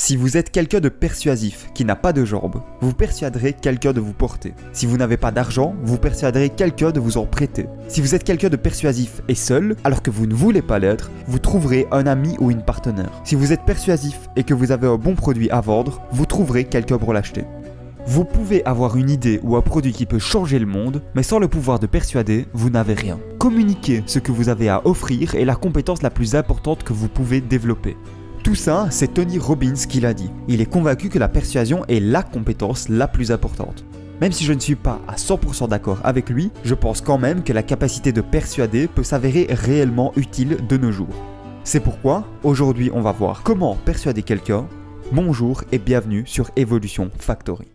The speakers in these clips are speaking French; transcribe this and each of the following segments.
Si vous êtes quelqu'un de persuasif qui n'a pas de jambes, vous persuaderez quelqu'un de vous porter. Si vous n'avez pas d'argent, vous persuaderez quelqu'un de vous en prêter. Si vous êtes quelqu'un de persuasif et seul, alors que vous ne voulez pas l'être, vous trouverez un ami ou une partenaire. Si vous êtes persuasif et que vous avez un bon produit à vendre, vous trouverez quelqu'un pour l'acheter. Vous pouvez avoir une idée ou un produit qui peut changer le monde, mais sans le pouvoir de persuader, vous n'avez rien. Communiquer ce que vous avez à offrir est la compétence la plus importante que vous pouvez développer. Tout ça, c'est Tony Robbins qui l'a dit. Il est convaincu que la persuasion est la compétence la plus importante. Même si je ne suis pas à 100% d'accord avec lui, je pense quand même que la capacité de persuader peut s'avérer réellement utile de nos jours. C'est pourquoi, aujourd'hui on va voir comment persuader quelqu'un. Bonjour et bienvenue sur Evolution Factory.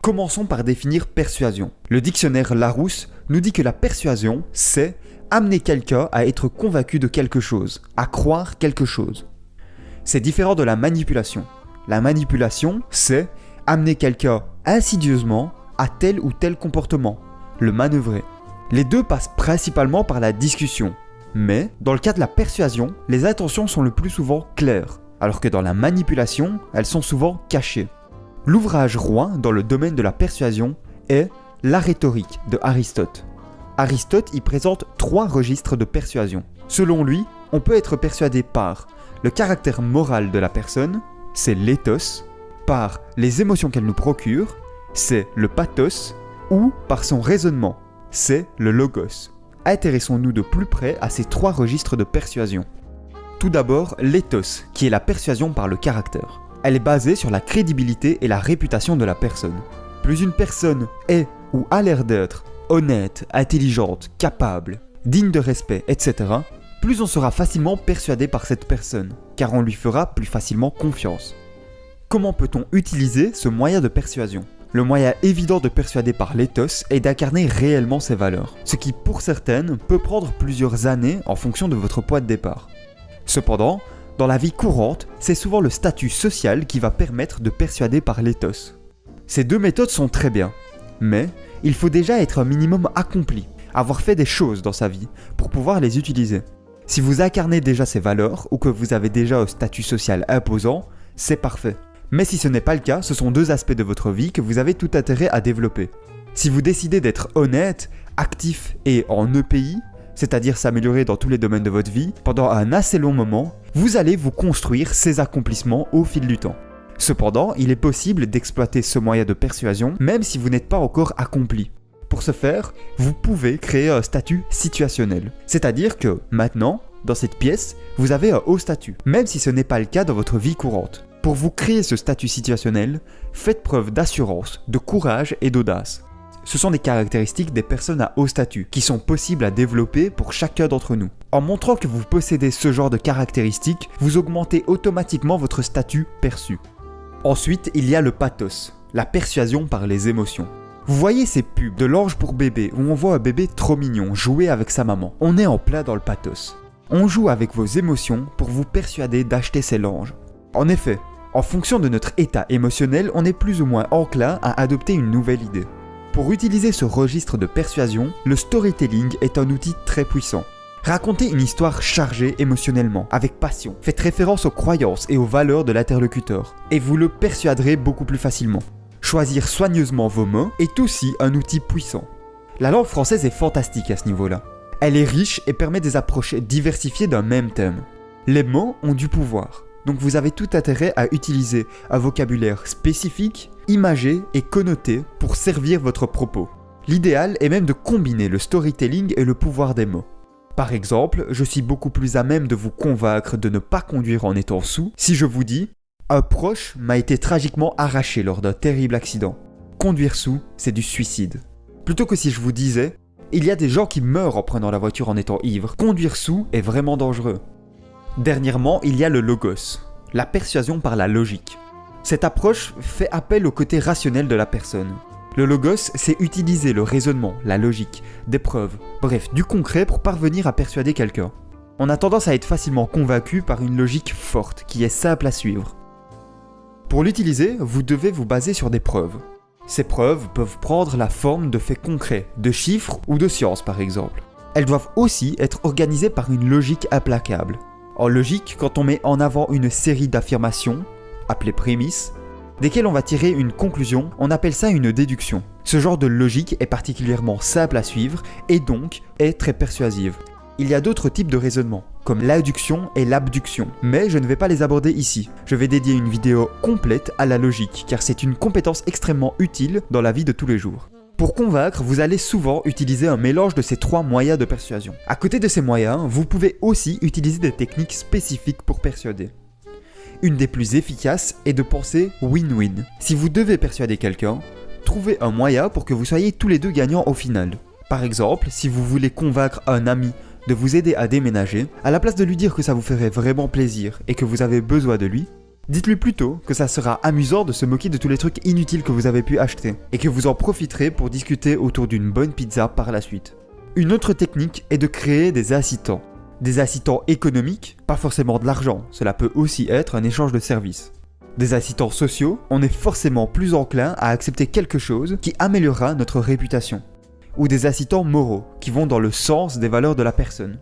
Commençons par définir persuasion. Le dictionnaire Larousse nous dit que la persuasion, c'est amener quelqu'un à être convaincu de quelque chose, à croire quelque chose. C'est différent de la manipulation. La manipulation, c'est amener quelqu'un insidieusement à tel ou tel comportement, le manœuvrer. Les deux passent principalement par la discussion. Mais, dans le cas de la persuasion, les intentions sont le plus souvent claires, alors que dans la manipulation, elles sont souvent cachées. L'ouvrage roi dans le domaine de la persuasion est La rhétorique de Aristote. Aristote y présente 3 registres de persuasion. Selon lui, on peut être persuadé par le caractère moral de la personne, c'est l'éthos, par les émotions qu'elle nous procure, c'est le pathos, ou par son raisonnement, c'est le logos. Intéressons-nous de plus près à ces 3 registres de persuasion. Tout d'abord, l'éthos, qui est la persuasion par le caractère. Elle est basée sur la crédibilité et la réputation de la personne. Plus une personne est ou a l'air d'être honnête, intelligente, capable, digne de respect, etc., plus on sera facilement persuadé par cette personne, car on lui fera plus facilement confiance. Comment peut-on utiliser ce moyen de persuasion ? Le moyen évident de persuader par l'éthos est d'incarner réellement ses valeurs, ce qui pour certaines peut prendre plusieurs années en fonction de votre poids de départ. Cependant, dans la vie courante, c'est souvent le statut social qui va permettre de persuader par l'éthos. Ces 2 méthodes sont très bien, mais il faut déjà être un minimum accompli, avoir fait des choses dans sa vie pour pouvoir les utiliser. Si vous incarnez déjà ces valeurs ou que vous avez déjà un statut social imposant, c'est parfait. Mais si ce n'est pas le cas, ce sont 2 aspects de votre vie que vous avez tout intérêt à développer. Si vous décidez d'être honnête, actif et en EPI, c'est-à-dire s'améliorer dans tous les domaines de votre vie, pendant un assez long moment, vous allez vous construire ces accomplissements au fil du temps. Cependant, il est possible d'exploiter ce moyen de persuasion même si vous n'êtes pas encore accompli. Pour ce faire, vous pouvez créer un statut situationnel. C'est-à-dire que maintenant, dans cette pièce, vous avez un haut statut, même si ce n'est pas le cas dans votre vie courante. Pour vous créer ce statut situationnel, faites preuve d'assurance, de courage et d'audace. Ce sont des caractéristiques des personnes à haut statut qui sont possibles à développer pour chacun d'entre nous. En montrant que vous possédez ce genre de caractéristiques, vous augmentez automatiquement votre statut perçu. Ensuite, il y a le pathos, la persuasion par les émotions. Vous voyez ces pubs de l'ange pour bébé où on voit un bébé trop mignon jouer avec sa maman. On est en plein dans le pathos. On joue avec vos émotions pour vous persuader d'acheter ces langes. En effet, en fonction de notre état émotionnel, on est plus ou moins enclin à adopter une nouvelle idée. Pour utiliser ce registre de persuasion, le storytelling est un outil très puissant. Racontez une histoire chargée émotionnellement, avec passion. Faites référence aux croyances et aux valeurs de l'interlocuteur, et vous le persuaderez beaucoup plus facilement. Choisir soigneusement vos mots est aussi un outil puissant. La langue française est fantastique à ce niveau-là. Elle est riche et permet des approches diversifiées d'un même thème. Les mots ont du pouvoir, donc vous avez tout intérêt à utiliser un vocabulaire spécifique, imagé et connoté pour servir votre propos. L'idéal est même de combiner le storytelling et le pouvoir des mots. Par exemple, je suis beaucoup plus à même de vous convaincre de ne pas conduire en étant saoul si je vous dis « Un proche m'a été tragiquement arraché lors d'un terrible accident. Conduire saoul, c'est du suicide. » Plutôt que si je vous disais « Il y a des gens qui meurent en prenant la voiture en étant ivre. Conduire saoul est vraiment dangereux. » Dernièrement, il y a le logos, la persuasion par la logique. Cette approche fait appel au côté rationnel de la personne. Le logos, c'est utiliser le raisonnement, la logique, des preuves, bref, du concret pour parvenir à persuader quelqu'un. On a tendance à être facilement convaincu par une logique forte, qui est simple à suivre. Pour l'utiliser, vous devez vous baser sur des preuves. Ces preuves peuvent prendre la forme de faits concrets, de chiffres ou de sciences par exemple. Elles doivent aussi être organisées par une logique implacable. En logique, quand on met en avant une série d'affirmations, appelées prémices, desquelles on va tirer une conclusion, on appelle ça une déduction. Ce genre de logique est particulièrement simple à suivre et donc est très persuasive. Il y a d'autres types de raisonnement, comme l'adduction et l'abduction, mais je ne vais pas les aborder ici. Je vais dédier une vidéo complète à la logique, car c'est une compétence extrêmement utile dans la vie de tous les jours. Pour convaincre, vous allez souvent utiliser un mélange de ces 3 moyens de persuasion. À côté de ces moyens, vous pouvez aussi utiliser des techniques spécifiques pour persuader. Une des plus efficaces est de penser win-win. Si vous devez persuader quelqu'un, trouvez un moyen pour que vous soyez tous les deux gagnants au final. Par exemple, si vous voulez convaincre un ami de vous aider à déménager, à la place de lui dire que ça vous ferait vraiment plaisir et que vous avez besoin de lui, dites-lui plutôt que ça sera amusant de se moquer de tous les trucs inutiles que vous avez pu acheter et que vous en profiterez pour discuter autour d'une bonne pizza par la suite. Une autre technique est de créer des incitants. Des incitants économiques, pas forcément de l'argent, cela peut aussi être un échange de services. Des incitants sociaux, on est forcément plus enclin à accepter quelque chose qui améliorera notre réputation. Ou des incitants moraux, qui vont dans le sens des valeurs de la personne.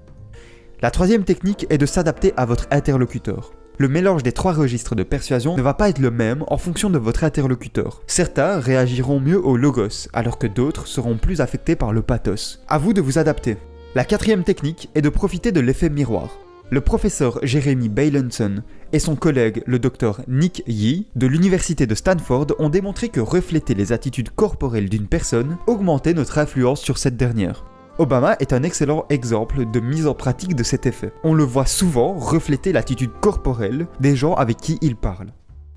La troisième technique est de s'adapter à votre interlocuteur. Le mélange des 3 registres de persuasion ne va pas être le même en fonction de votre interlocuteur. Certains réagiront mieux au logos, alors que d'autres seront plus affectés par le pathos. À vous de vous adapter. La 4e technique est de profiter de l'effet miroir. Le professeur Jeremy Bailenson et son collègue le docteur Nick Yee de l'université de Stanford ont démontré que refléter les attitudes corporelles d'une personne augmentait notre influence sur cette dernière. Obama est un excellent exemple de mise en pratique de cet effet. On le voit souvent refléter l'attitude corporelle des gens avec qui il parle.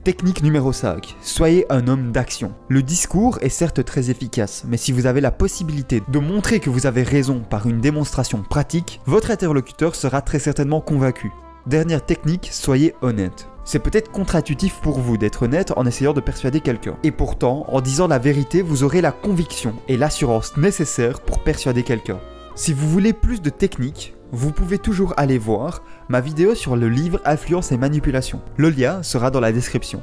Technique numéro 5. Soyez un homme d'action. Le discours est certes très efficace, mais si vous avez la possibilité de montrer que vous avez raison par une démonstration pratique, votre interlocuteur sera très certainement convaincu. Dernière technique, soyez honnête. C'est peut-être contre-intuitif pour vous d'être honnête en essayant de persuader quelqu'un. Et pourtant, en disant la vérité, vous aurez la conviction et l'assurance nécessaires pour persuader quelqu'un. Si vous voulez plus de techniques, vous pouvez toujours aller voir ma vidéo sur le livre Influence et Manipulation. Le lien sera dans la description.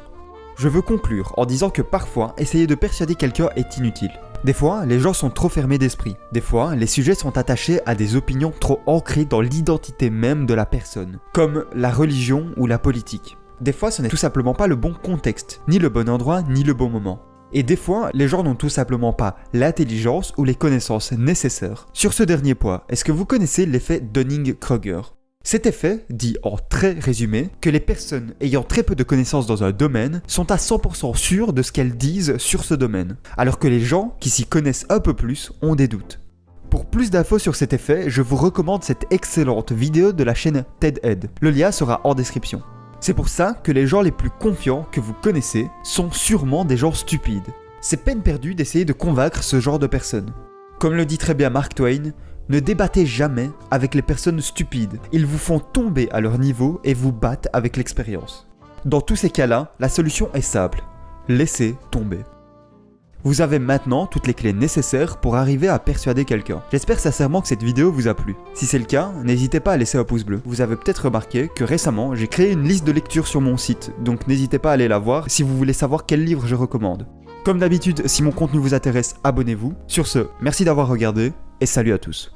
Je veux conclure en disant que parfois, essayer de persuader quelqu'un est inutile. Des fois, les gens sont trop fermés d'esprit. Des fois, les sujets sont attachés à des opinions trop ancrées dans l'identité même de la personne, comme la religion ou la politique. Des fois, ce n'est tout simplement pas le bon contexte, ni le bon endroit, ni le bon moment. Et des fois, les gens n'ont tout simplement pas l'intelligence ou les connaissances nécessaires. Sur ce dernier point, est-ce que vous connaissez l'effet Dunning-Kruger ? Cet effet dit en très résumé que les personnes ayant très peu de connaissances dans un domaine sont à 100% sûres de ce qu'elles disent sur ce domaine, alors que les gens qui s'y connaissent un peu plus ont des doutes. Pour plus d'infos sur cet effet, je vous recommande cette excellente vidéo de la chaîne TED-Ed. Le lien sera en description. C'est pour ça que les gens les plus confiants que vous connaissez sont sûrement des gens stupides. C'est peine perdue d'essayer de convaincre ce genre de personnes. Comme le dit très bien Mark Twain, ne débattez jamais avec les personnes stupides. Ils vous font tomber à leur niveau et vous battent avec l'expérience. Dans tous ces cas-là, la solution est simple. Laissez tomber. Vous avez maintenant toutes les clés nécessaires pour arriver à persuader quelqu'un. J'espère sincèrement que cette vidéo vous a plu. Si c'est le cas, n'hésitez pas à laisser un pouce bleu. Vous avez peut-être remarqué que récemment, j'ai créé une liste de lecture sur mon site, donc n'hésitez pas à aller la voir si vous voulez savoir quel livre je recommande. Comme d'habitude, si mon contenu vous intéresse, abonnez-vous. Sur ce, merci d'avoir regardé et salut à tous.